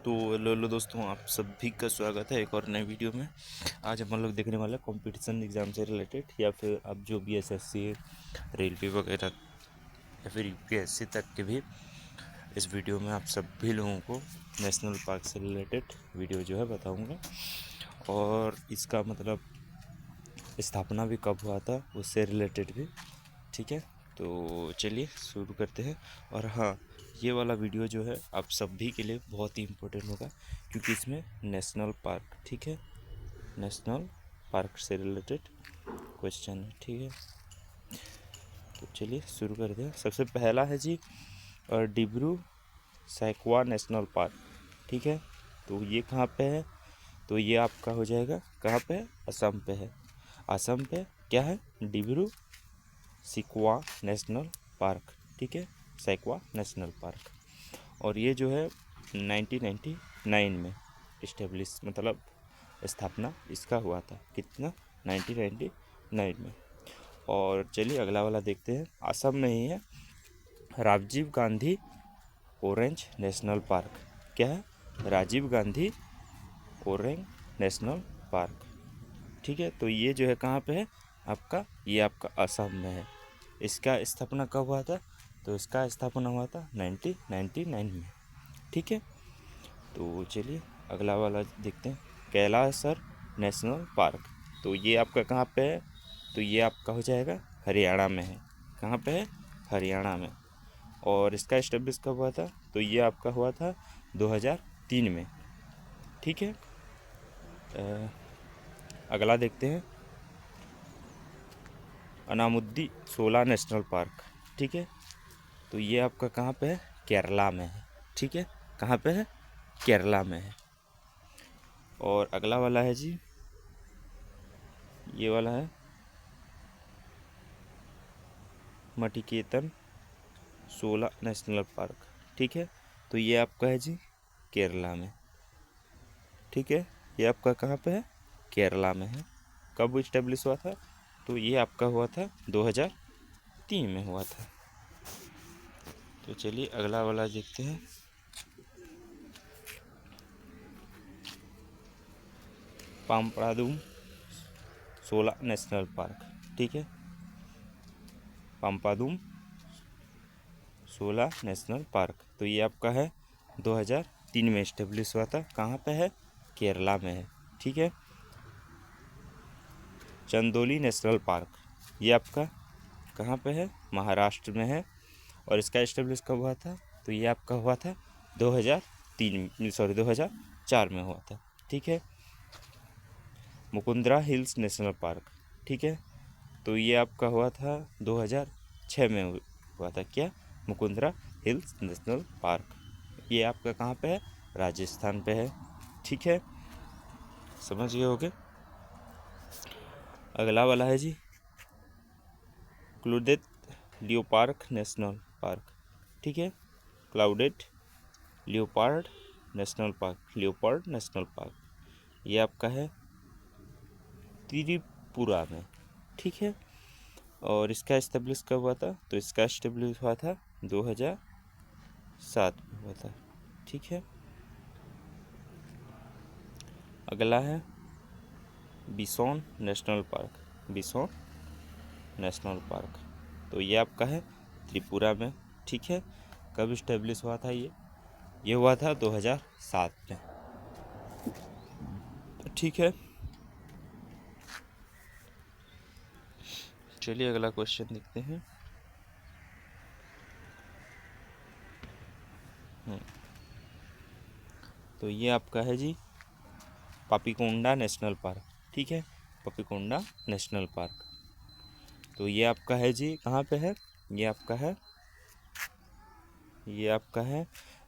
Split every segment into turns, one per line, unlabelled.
तो हेलो दोस्तों, आप सभी का स्वागत है एक और नए वीडियो में। आज हम लोग देखने वाले कंपटीशन एग्ज़ाम से रिलेटेड, या फिर आप जो भी एसएससी, रेलवे वगैरह या फिर यूपीएससी तक के भी इस वीडियो में आप सभी लोगों को नेशनल पार्क से रिलेटेड वीडियो जो है बताऊंगा, और इसका मतलब स्थापना भी कब हुआ था उससे रिलेटेड भी। ठीक है, तो चलिए शुरू करते हैं। और हाँ, ये वाला वीडियो जो है आप सभी के लिए बहुत ही इम्पोर्टेंट होगा, क्योंकि इसमें नेशनल पार्क, ठीक है, नेशनल पार्क से रिलेटेड क्वेश्चन है। ठीक है, तो चलिए शुरू करते हैं। सबसे पहला है जी डिब्रू सैखोवा नेशनल पार्क। ठीक है, तो ये कहाँ पे है? तो ये आपका हो जाएगा, कहाँ पे है? असम पे है। असम पे क्या है? Dibru Saikhowa national park. ठीक है, सैखोवा नेशनल पार्क। और ये जो है 1999 में इस्टेब्लिश, मतलब स्थापना इसका हुआ था। कितना? 1999 में। और चलिए अगला वाला देखते हैं। असम में ही है Rajiv Gandhi orange national park. क्या है? Rajiv Gandhi orange national park. ठीक है, तो ये जो है कहाँ पे है आपका? ये आपका असम में है। इसका स्थापना कब हुआ था? तो इसका स्थापना हुआ था 1999 में। ठीक है, तो चलिए अगला वाला देखते हैं। कैलासर नेशनल पार्क। तो ये आपका कहाँ पे है? तो ये आपका हो जाएगा हरियाणा में है। कहाँ पे है? हरियाणा में। और इसका इस्टेब्लिश कब हुआ था? तो ये आपका हुआ था 2003 में। ठीक है, अगला देखते हैं। अनामुद्दी शोला नेशनल पार्क। ठीक है, तो ये आपका कहाँ पे है? केरला में है। ठीक है, कहाँ पे है? केरला में है। और अगला वाला है जी, ये वाला है मटिकेतन शोला नेशनल पार्क। ठीक है, तो ये आपका है जी केरला में। ठीक है, ये आपका कहाँ पे है? केरला में है। कब इस्टेब्लिश हुआ था? तो ये आपका हुआ था 2003 में हुआ था। तो चलिए अगला वाला देखते हैं। पाम्पड़ादुम शोला नेशनल पार्क। ठीक है, पाम्पादुम शोला नेशनल पार्क। तो ये आपका है 2003 में इस्टेब्लिश हुआ था। कहाँ पे है? केरला में है। ठीक है, चंदोली नेशनल पार्क, ये आपका कहाँ पे है? महाराष्ट्र में है। और इसका इस्टेब्लिश कब हुआ था? तो ये आपका हुआ था 2004 में हुआ था। ठीक है, मुकुंदरा हिल्स नेशनल पार्क। ठीक है, तो ये आपका हुआ था 2006 में हुआ था। क्या? Mukundra hills national park. ये आपका कहाँ पे है? राजस्थान पे है। ठीक है, समझ गए होगे। अगला वाला है जी क्लूडेड लियोपार्ड नेशनल पार्क। ठीक है, clouded leopard national park, leopard national park, ये आपका है त्रिपुरा में। ठीक है, और इसका इस्टेब्लिश कब हुआ था? तो इसका इस्टेब्लिश हुआ था 2007 में हुआ था। ठीक है, अगला है bison national park. Bison national park, तो ये आपका है त्रिपुरा में। ठीक है, कब इस्टेब्लिश हुआ था ये हुआ था 2007 में। ठीक है, चलिए अगला क्वेश्चन देखते हैं। तो ये आपका है जी पापीकोंडा नेशनल पार्क। ठीक है, पापीकोंडा नेशनल पार्क, तो ये आपका है जी कहाँ पे है? ये आपका है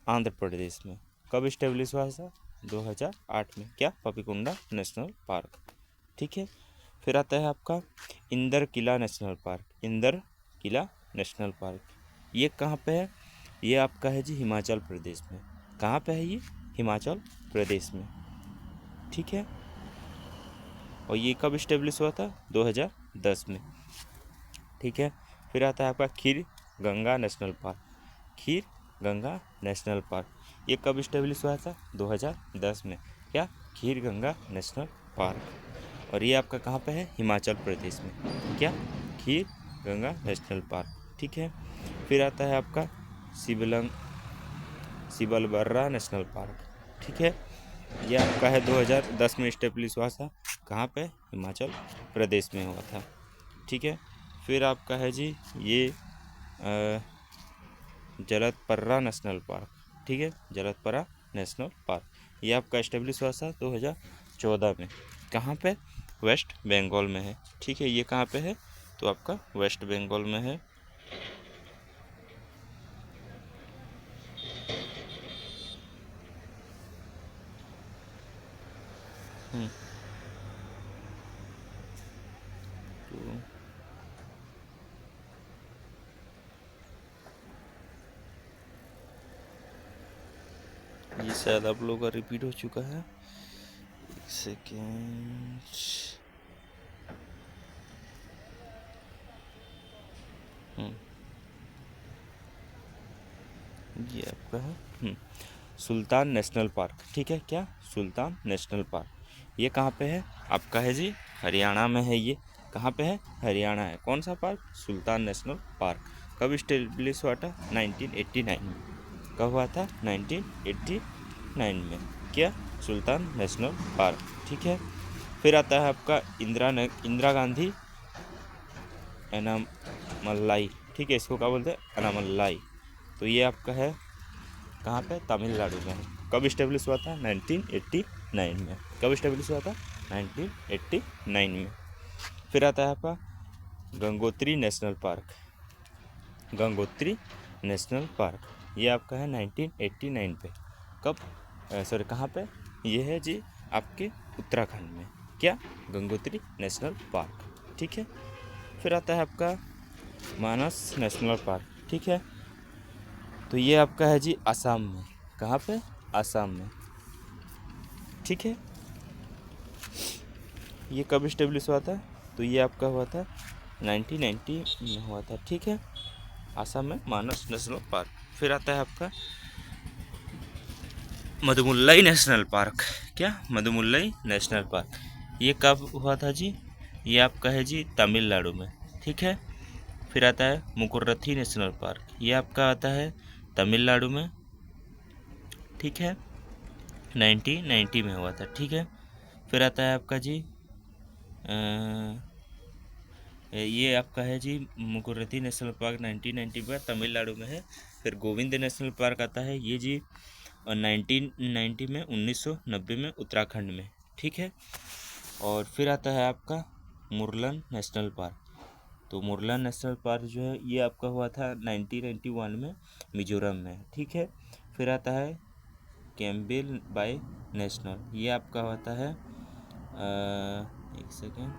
आंध्र प्रदेश में। कब इस्टेब्लिश हुआ था? 2008 में। क्या? Papikonda national park. ठीक है, फिर आता है आपका इंदर किला नेशनल पार्क। इंदर किला नेशनल पार्क, ये कहाँ पे है? ये आपका है जी हिमाचल प्रदेश में। कहाँ पे है ये? हिमाचल प्रदेश में। ठीक है, और ये कब इस्टेब्लिश हुआ था? 2010 में। ठीक है, फिर आता है आपका खीर गंगा नेशनल पार्क। खीर गंगा नेशनल पार्क। ये कब इस्टेब्लिश हुआ था? 2010 में। क्या? खीर गंगा नेशनल पार्क। और ये आपका कहाँ पे है? हिमाचल प्रदेश में। क्या? खीर गंगा नेशनल पार्क। ठीक है। फिर आता है आपका सिबलबर्रा नेशनल पार्क। ठीक है। ये आपका है 2010 में इस्टेब्लिश हुआ था। कहाँ पे? हिमाचल प्रदेश में हुआ था। ठीक है। फिर आपका है जी ये जलदपर्रा नेशनल पार्क। ठीक है, जलदपरा नेशनल पार्क। ये आपका इस्टेब्लिश हुआ था 2014 में। कहाँ पे? वेस्ट बंगाल में है। ठीक है, ये कहाँ पे है? तो आपका वेस्ट बंगाल में है। तो ये शायद आप लोगों का रिपीट हो चुका है। एक सेकेंड। ये आपका है सुल्तान नेशनल पार्क। ठीक है, क्या? सुल्तान नेशनल पार्क। ये कहाँ पे है? आपका है जी हरियाणा में है। ये कहाँ पे है? हरियाणा है। कौन सा पार्क? सुल्तान नेशनल पार्क। कब इस्टेब्लिश हुआ था? 1989 में। कब हुआ था? 1989 में। क्या? सुल्तान नेशनल पार्क। ठीक है। फिर आता है आपका इंदिरा गांधी अनामलाई। ठीक है, इसको क्या बोलते हैं? अनामलाई। तो ये आपका है कहाँ पे? तमिलनाडु में है। कब इस्टेब्लिश हुआ था? 1989 में। कब इस्टेब्लिश हुआ था? 1989 में। फिर आता है आपका Gangotri national park. Gangotri national park ये आपका है 1989 पे। कब? सॉरी, कहाँ पे? ये है जी आपके उत्तराखंड में। क्या? Gangotri national park. ठीक है। फिर आता है आपका मानस नेशनल पार्क। ठीक है, तो ये आपका है जी असम में। कहाँ पे? असम में। ठीक है। ये कब इस्टेब्लिश हुआ था? तो ये आपका हुआ था 1990 में हुआ था। ठीक है, असम में मानस नेशनल पार्क। फिर आता है आपका मधुमुल्लाई नेशनल पार्क। क्या? मधुमुल्लाई नेशनल पार्क। ये कब हुआ था जी? ये आपका है जी तमिलनाडु में। ठीक है। फिर आता है मुकुर्रथी नेशनल पार्क। ये आपका आता है तमिलनाडु में। ठीक है, 1990 में हुआ था। ठीक है। फिर आता है आपका जी ये आपका है जी मुकुर्रती नेशनल पार्क 1990 में तमिलनाडु में है। फिर गोविंद नेशनल पार्क आता है ये जी 1990 में 1990 में उत्तराखंड में। ठीक है। और फिर आता है आपका मुरलन नेशनल पार्क। तो मुरलन नेशनल पार्क जो है ये आपका हुआ था 1991 में मिजोरम में। ठीक है। फिर आता है कैम्पबेल बाय नेशनल। ये आपका होता है एक second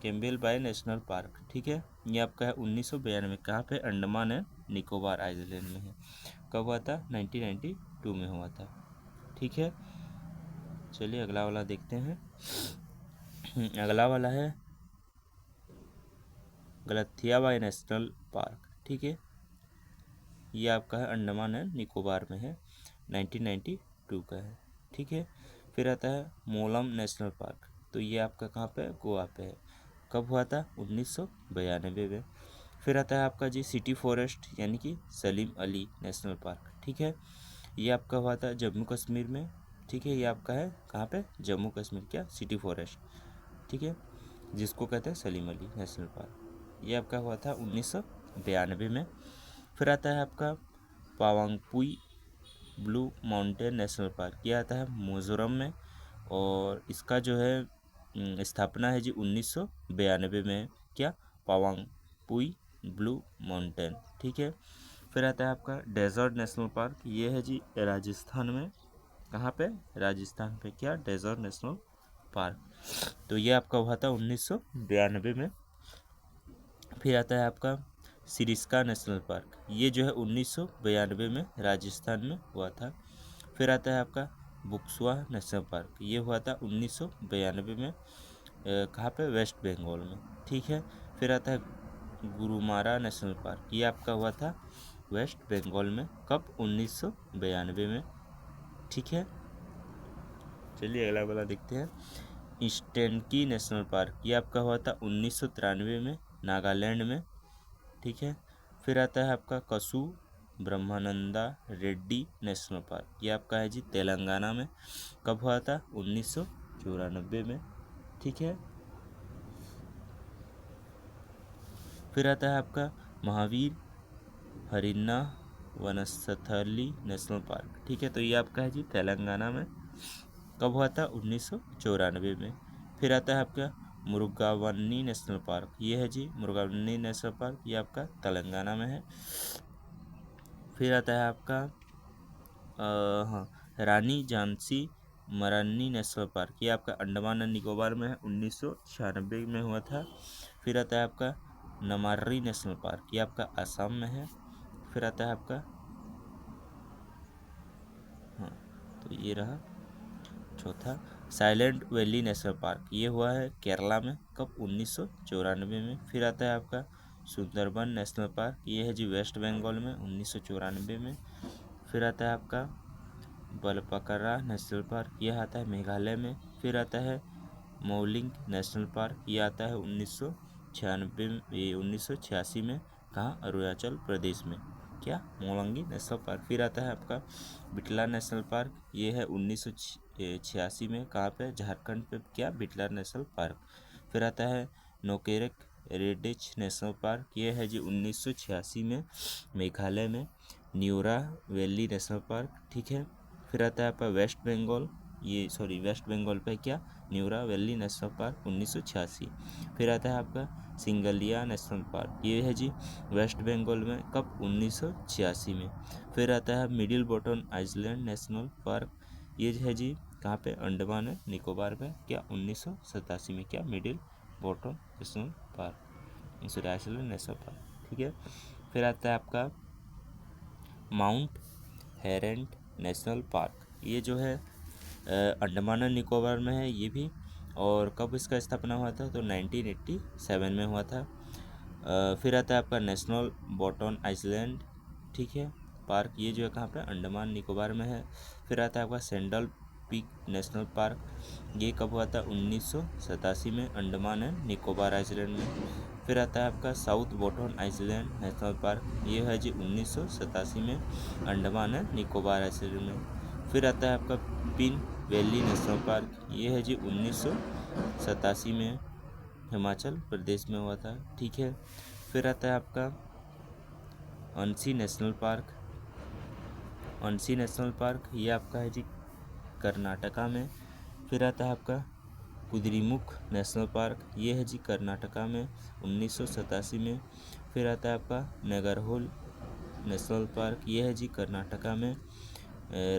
Campbell bay national park. ठीक है, ये आपका है 1992। कहाँ पे? अंडमान एंड निकोबार आइलैंड में है। कब हुआ था? 1992 में हुआ था। ठीक है, चलिए अगला वाला देखते हैं। अगला वाला है गलथिया बाय नेशनल पार्क। ठीक है, ये आपका है अंडमान एंड निकोबार में है, 1992 का है। ठीक है। फिर आता है मोलम नेशनल पार्क। तो ये आपका कहाँ पे है? गोवा पे है। कब हुआ था? 1992 में। फिर आता है आपका जी सिटी फॉरेस्ट यानी कि सलीम अली नेशनल पार्क। ठीक है, ये आपका हुआ था जम्मू कश्मीर में। ठीक है, ये आपका है कहाँ पे? जम्मू कश्मीर। क्या? City forest. ठीक है, जिसको कहते हैं सलीम अली नेशनल पार्क। ये आपका हुआ था 1992 में। फिर आता है आपका पावांगपुई ब्लू माउंटेन नेशनल पार्क। ये आता है मिजोरम में और इसका जो है स्थापना है जी 1992 में। क्या? पावांगपुई ब्लू माउंटेन। ठीक है। फिर आता है आपका डेजर्ट नेशनल पार्क। ये है जी राजस्थान में। कहाँ पे? राजस्थान पे। क्या? Desert national park. तो ये आपका हुआ था 1992 में। फिर आता है आपका सिरिस्का नेशनल पार्क। ये जो है 1992 में राजस्थान में हुआ था। फिर आता है आपका बुक्सवा नेशनल पार्क। ये हुआ था 1992 में। कहाँ पे? वेस्ट बंगाल में। ठीक है। फिर आता है गुरुमारा नेशनल पार्क, ये आपका हुआ था वेस्ट बंगाल में, कब? 1992 में। ठीक है, चलिए अगला वाला देखते हैं। ईस्टर्नकी नेशनल पार्क, ये आपका हुआ था 1993 में, नागालैंड में। ठीक है, फिर आता है आपका कसू ब्रह्मानंदा रेड्डी नेशनल पार्क, ये आपका है जी तेलंगाना में, कब हुआ था? 1994 में। ठीक है, फिर आता है आपका महावीर हरिन्ना वनस्थली नेशनल पार्क। ठीक है, तो ये आपका है जी तेलंगाना में, कब हुआ था? 1994 में। फिर आता है आपका मुरुगावन्नी नेशनल पार्क, ये है जी मुरुगावन्नी नेशनल पार्क, ये आपका तेलंगाना में है। फिर आता है आपका हाँ, रानी झांसी मरानी नेशनल पार्क, ये आपका अंडमान एंड निकोबार में है, 1996 में हुआ था। फिर आता है आपका नमारी नेशनल पार्क, ये आपका असम में है। फिर आता है आपका हाँ, तो ये रहा चौथा साइलेंट वैली नेशनल पार्क, ये हुआ है केरला में, कब? 1994 में। फिर आता है आपका सुंदरबन नेशनल पार्क, ये है जी वेस्ट बंगाल में, 1994 में। फिर आता है आपका बलपकरा नेशनल पार्क, यह आता है मेघालय में। फिर आता है मौलिंग नेशनल पार्क, ये आता है 1986 में, कहाँ? अरुणाचल प्रदेश में, क्या? मोलंगी नेशनल पार्क। फिर आता है आपका बिटला नेशनल पार्क, ये है 1986 में, कहाँ पे? झारखंड पे, क्या? बिटला नेशनल पार्क। फिर आता है नोकेरेक रेडिच नेशनल पार्क, ये है जी 1986 में, मेघालय में, न्यूरा वैली नेशनल पार्क। ठीक है, फिर आता है आपका वेस्ट बंगाल, वेस्ट बंगाल पे क्या? Neura valley national park, 1986। फिर आता है आपका सिंगलिया नेशनल पार्क, ये है जी वेस्ट बंगाल में, कब? 1986 में। फिर आता है middle bottom island national park, ये है जी कहाँ पे? अंडमान एंड निकोबार पे, क्या? 1987 में, क्या? Middle bottom national park, island national park. ठीक है, फिर आता है आपका माउंट हेरेंट नेशनल पार्क, ये जो है अंडमान एंड निकोबार में है ये भी, और कब इसका स्थापना हुआ था? तो 1987 में हुआ था। फिर आता है आपका नेशनल बॉटन आइलैंड, ठीक है, पार्क, ये जो है कहाँ पे? अंडमान निकोबार में है। फिर आता है आपका सैंडल पीक नेशनल पार्क, ये कब हुआ था? 1987 में, अंडमान एंड निकोबार आइलैंड में। फिर आता है आपका साउथ बॉटन आइलैंड नेशनल पार्क, ये है जी 1987 में, अंडमान एंड निकोबार आइलैंड में। फिर आता है आपका पिन वैली नेशनल पार्क, ये है जी 1987 में, हिमाचल प्रदेश में हुआ था। ठीक है, फिर आता है आपका Anshi national park, Anshi national park, ये आपका है जी कर्नाटका में। फिर आता है आपका कुद्रेमुख नेशनल पार्क, ये है जी कर्नाटका में, 1987 में। फिर आता है आपका नागरहोल नेशनल पार्क, ये है जी कर्नाटका में,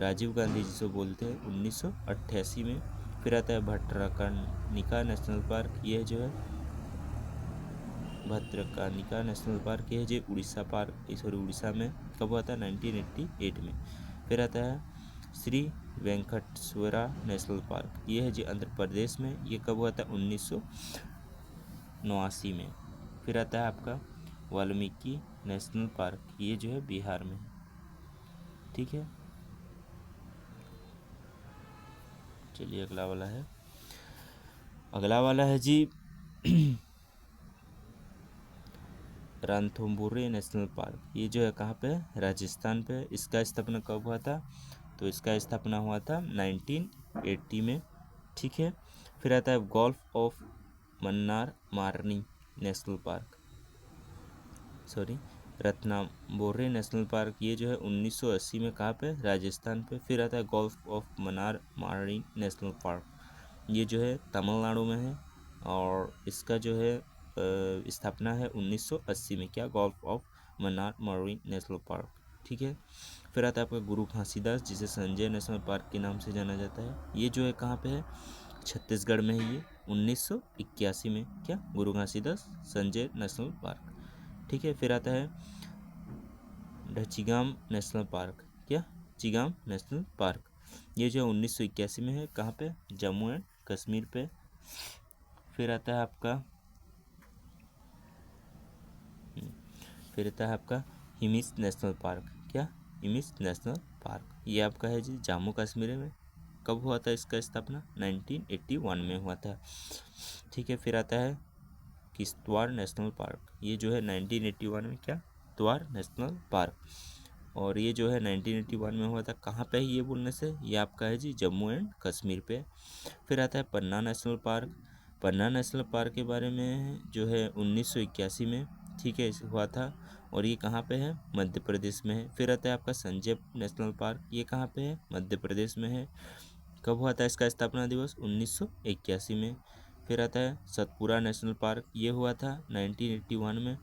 राजीव गांधी जी से बोलते हैं, 1988 में। फिर आता है भट्टरकनिका नेशनल पार्क, ये जो है भद्रकानिका नेशनल पार्क, ये है जी उड़ीसा में, कब हुआ था? 1988 में। फिर आता है श्री वेंकटेश्वरा नेशनल पार्क, ये है जी आंध्र प्रदेश में, ये कब हुआ था? 1989 में। फिर आता है आपका वाल्मीकि नेशनल पार्क, ये जो है बिहार में। ठीक है, चलिए अगला वाला है जी रणथंभौर नेशनल पार्क, ये जो है कहाँ पे? राजस्थान पे। इसका स्थापना कब हुआ था? तो इसका स्थापना हुआ था 1980 में। ठीक है, फिर आता है गल्फ ऑफ मन्नार मारनी नेशनल पार्क, रत्नाम्बोर नेशनल पार्क, ये जो है 1980 में, कहाँ पे? राजस्थान पे। फिर आता है गल्फ ऑफ मन्नार मारनी नेशनल पार्क, ये जो है तमिलनाडु में है, और इसका जो है स्थापना है 1980 में, क्या? गल्फ ऑफ मन्नार मारनी नेशनल पार्क। ठीक है, फिर आता है आपका गुरु घासीदास, जिसे संजय नेशनल पार्क के नाम से जाना जाता है, ये जो है कहाँ पे है? छत्तीसगढ़ में है, ये 1981 में, क्या? गुरु घासीदास संजय नेशनल पार्क। ठीक है, फिर आता है ढचिगाम नेशनल पार्क, क्या? चिगाम नेशनल पार्क, ये जो 1981 में है, कहाँ पे? जम्मू एंड कश्मीर पे। फिर आता है आपका फिर आता है आपका हिमिस नेशनल पार्क। क्या? हिमिस नेशनल पार्क, ये आपका है जी जम्मू कश्मीर में। कब हुआ था इसका स्थापना? 1981 में हुआ था। ठीक है, फिर आता है किश्तवाड़ नेशनल पार्क, ये जो है 1981 में क्या? किश्तवाड़ नेशनल पार्क, और ये जो है 1981 में हुआ था। कहाँ पे है ये बोलने से? ये आपका है जी जम्मू एंड कश्मीर पे। फिर आता है पन्ना नेशनल पार्क। पन्ना नेशनल पार्क के बारे में जो है 1981 में, ठीक है, हुआ था, और ये कहाँ पे है? मध्य प्रदेश में है। फिर आता है आपका संजय नेशनल पार्क, ये कहाँ पे है? मध्य प्रदेश में है। कब हुआ था इसका स्थापना दिवस? 1981 में। फिर आता है सतपुरा नेशनल पार्क, ये हुआ था 1981 में।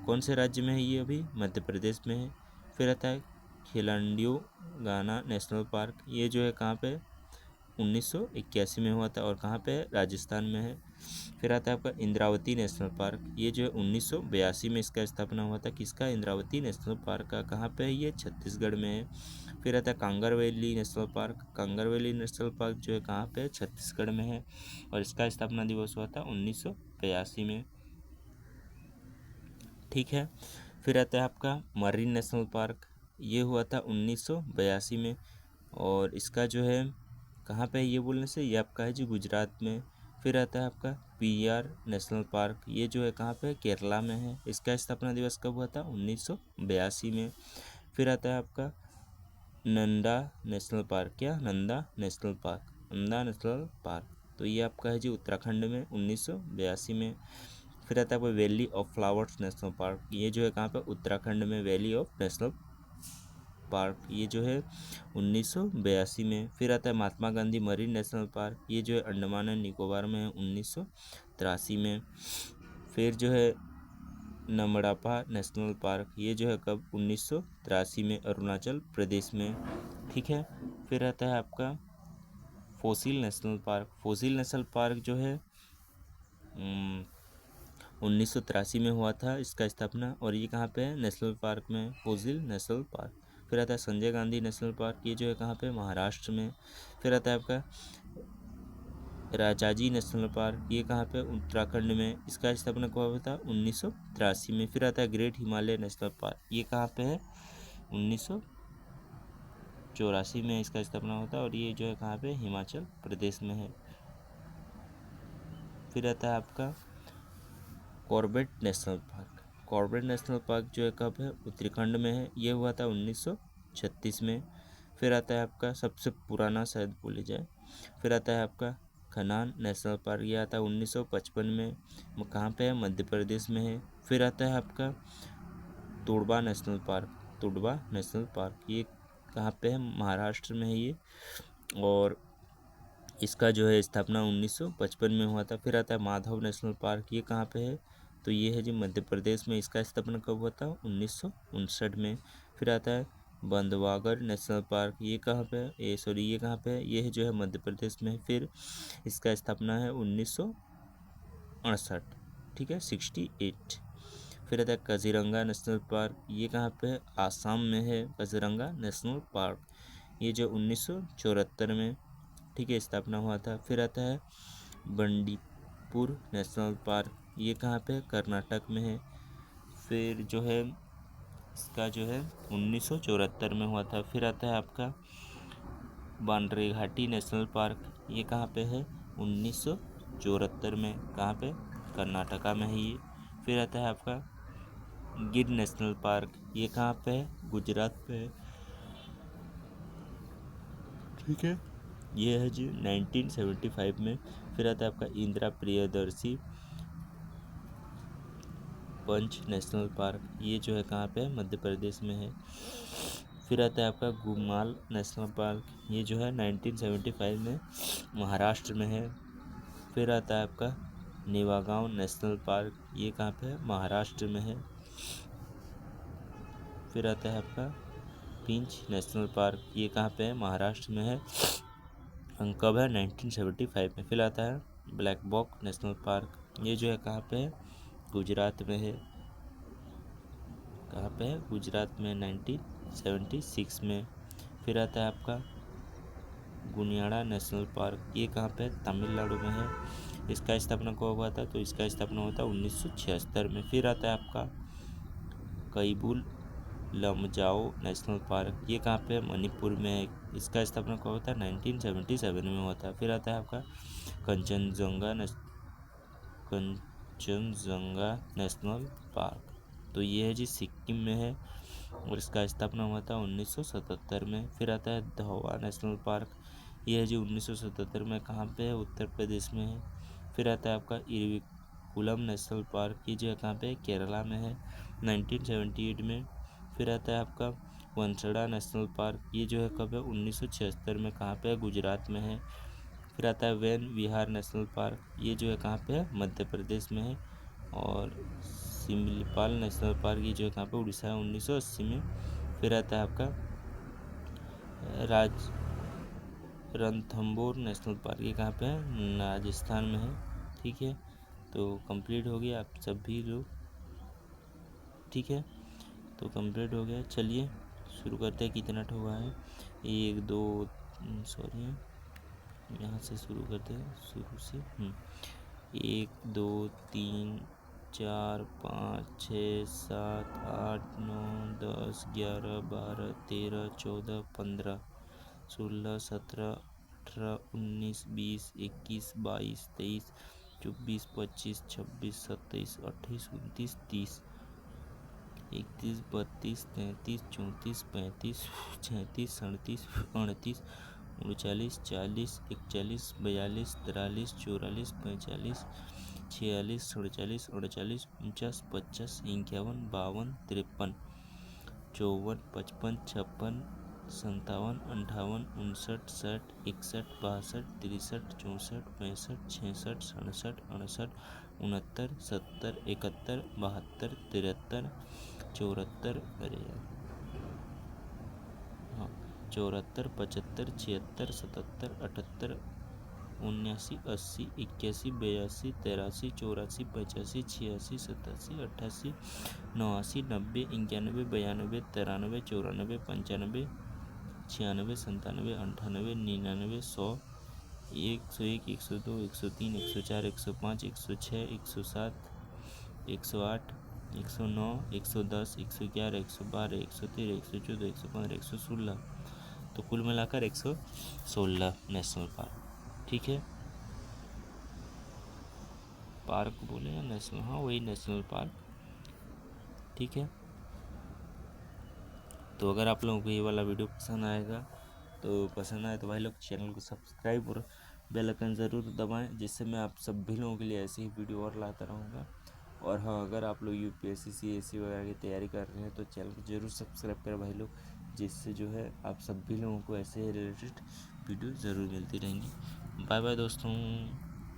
कौन से राज्य में है ये? अभी मध्य प्रदेश में है। फिर आता है खिलांडियो गाना नेशनल पार्क, ये जो है कहाँ पे? 1981 में हुआ था, और कहाँ पे है? राजस्थान में है। फिर आता है आपका इंद्रावती नेशनल पार्क, ये जो है 1982 में इसका स्थापना हुआ था। किसका? इंद्रावती नेशनल पार्क का। कहाँ पे है ये? छत्तीसगढ़ में है। फिर आता है Kanger valley national park. Kanger valley national park जो है कहाँ पे है? छत्तीसगढ़ में है, और इसका स्थापना दिवस हुआ था 1982 में। ठीक है, फिर आता है आपका मरीन नेशनल पार्क, ये हुआ था 1982 में, और इसका जो है कहाँ पे है ये बोलने से? ये आपका है जी गुजरात में। फिर आता है आपका पीआर नेशनल पार्क, ये जो है कहाँ पे है? केरला में है। इसका स्थापना दिवस कब हुआ था? 1982 में। फिर आता है आपका नंदा नेशनल पार्क। क्या? Nanda national park, Nanda national park, तो ये आपका है जी उत्तराखंड में 1982 में। फिर आता है आपका valley of flowers national park, ये जो है कहाँ पे? उत्तराखंड में वैली ऑफ नेशनल पार्क, ये जो है 1982 में। फिर आता है Mahatma Gandhi marine national park, ये जो है अंडमान एंड निकोबार में है 1983 में। फिर जो है नमड़ापा नेशनल पार्क, ये जो है कब? 1983 में, अरुणाचल प्रदेश में। ठीक है, फिर आता है आपका fossil national park. Fossil national park जो है 1983 में हुआ था इसका स्थापना, और ये कहाँ पे है? नेशनल पार्क में, फोसिल नेशनल पार्क। फिर आता है संजय गांधी नेशनल पार्क, ये जो है कहाँ पे? महाराष्ट्र में। फिर आता है आपका राजाजी नेशनल पार्क, ये कहाँ पे? उत्तराखंड में। इसका स्थापना कब हुआ था? 1983 में। फिर आता है ग्रेट हिमालय नेशनल पार्क, ये कहाँ पे है? 1984 में इसका स्थापना होता है, और ये जो है कहाँ पे? हिमाचल प्रदेश में है। फिर आता है आपका Corbett national park. Corbett national park जो है कब है? उत्तराखंड में है, ये हुआ था 1936 में। फिर आता है आपका सबसे पुराना शायद बोले जाए, फिर आता है आपका खनान नेशनल पार्क, ये आता है 1955 में। कहाँ पे है? मध्य प्रदेश में है। फिर आता है आपका तुड़बा नेशनल पार्क। तुड़बा नेशनल पार्क, ये कहाँ पे है? महाराष्ट्र में है ये, और इसका जो है स्थापना 1955 में हुआ था। फिर आता है माधव नेशनल पार्क, ये कहाँ पे है? तो ये है जी मध्य प्रदेश में। इसका स्थापना कब हुआ था? 1959 में। फिर आता है बंधवागढ़ नेशनल पार्क, ये कहाँ पे है? ये कहाँ पे है? ये है जो है मध्य प्रदेश में। फिर इसका स्थापना है 1968, ठीक है, 68। फिर आता है काजीरंगा नेशनल पार्क, ये कहाँ पे है? आसाम में है काजीरंगा नेशनल पार्क, ये जो 1974 में, ठीक है, स्थापना हुआ था। फिर आता है बंडीपुर नेशनल पार्क, ये कहाँ पे है? कर्नाटक में है। फिर जो है इसका जो है 1974 में हुआ था। फिर आता है आपका बांद्रे घाटी नेशनल पार्क, ये कहाँ पे है? 1974 में। कहाँ पे? कर्नाटका में है ये। फिर आता है आपका गिर नेशनल पार्क, ये कहाँ पे है? गुजरात पे है। ठीक है, ये है जी 1975 में। फिर आता है आपका इंदिरा प्रियदर्शी पंच नेशनल पार्क, ये जो है कहाँ पे है? मध्य प्रदेश में है। फिर आता है आपका गुमाल नेशनल पार्क, ये जो है 1975 में महाराष्ट्र में है। फिर आता है आपका नेवागांव नेशनल पार्क, ये कहाँ पे है? महाराष्ट्र में है। फिर आता है आपका पिंच नेशनल पार्क, ये कहाँ पे है? महाराष्ट्र में है। कब है? 1975 में। फिर आता है ब्लैक बॉक नेशनल पार्क, ये जो है कहाँ पे है? गुजरात में है। कहाँ पे है? गुजरात में, 1976 में। फिर आता है आपका गुनियाड़ा नेशनल पार्क, ये कहाँ पे है? तमिलनाडु में है। इसका स्थापना कब हुआ था? तो इसका स्थापना हुआ था 1976 में। फिर आता है आपका कैबुल लमजाओ नेशनल पार्क, ये कहाँ पे है? मणिपुर में है। इसका स्थापना कब होता है? 1977 में होता है। फिर आता है आपका कंचनजंगा नेशनल पार्क, तो ये है जी सिक्किम में है और इसका स्थापना हुआ था 1977 में। फिर आता है धौवा नेशनल पार्क, ये है जी 1977 में। कहाँ पे है? उत्तर प्रदेश में है। फिर आता है आपका इरविकुलम नेशनल पार्क, ये जो है कहाँ पे है? केरला में है, 1978 में। फिर आता है आपका वंसड़ा नेशनल पार्क, ये जो है कब है? 1976 में। कहाँ पे है? गुजरात में है। फिर आता है वैन विहार नेशनल पार्क, ये जो है कहाँ पे है? मध्य प्रदेश में है। और सिमलीपाल नेशनल पार्क, ये जो है कहाँ पे? उड़ीसा है, 1980 में। फिर आता है आपका रणथंबोर नेशनल पार्क, ये कहाँ पे है? राजस्थान में है। ठीक है, तो कंप्लीट हो गया आप सभी लोग। ठीक है, तो कंप्लीट हो गया। चलिए शुरू करते हैं। कितना हुआ है? 1 2 सॉरी, यहाँ से शुरू करते हैं, शुरू से। 1 2 3 4 5 6 7 8 9 10 11 12 13 14 15 16 17 18 19 20 21 22 23 24 25 26 27 28 29 30 31 32 33 34 35 36 37 38 39 40 41 42 43 44 45 46 47 48 49 50 51 52 53 54 55 56 57 58 59 60 61 62 63 64 65 66 67 68 69 70 71 72 73 74, अरे यार हाँ, 74 75 76 77 78 79 80 81 82 83 84 85 86 87 88 89 90 91 92 93 94 95 96 97 98 99 100 101 102 103 104 105 106 107 108 109 110 111 112 113 114 115 116, तो कुल मिलाकर 116 नेशनल पार्क। ठीक है, पार्क बोले या नेशनल? हाँ, वही नेशनल पार्क। ठीक है, तो अगर आप लोगों को ये वाला वीडियो पसंद आएगा, तो पसंद आए तो भाई लोग चैनल को सब्सक्राइब और बेल आइकन ज़रूर दबाएं, जिससे मैं आप सभी लोगों के लिए ऐसे ही वीडियो और लाता रहूँगा। और हाँ, अगर आप लोग यूपीएससी सीएससी वगैरह की तैयारी कर रहे हैं तो चैनल को ज़रूर सब्सक्राइब करें भाई लोग, जिससे जो है आप सभी लोगों को ऐसे रिलेटेड वीडियो ज़रूर मिलती रहेंगी। बाय बाय दोस्तों।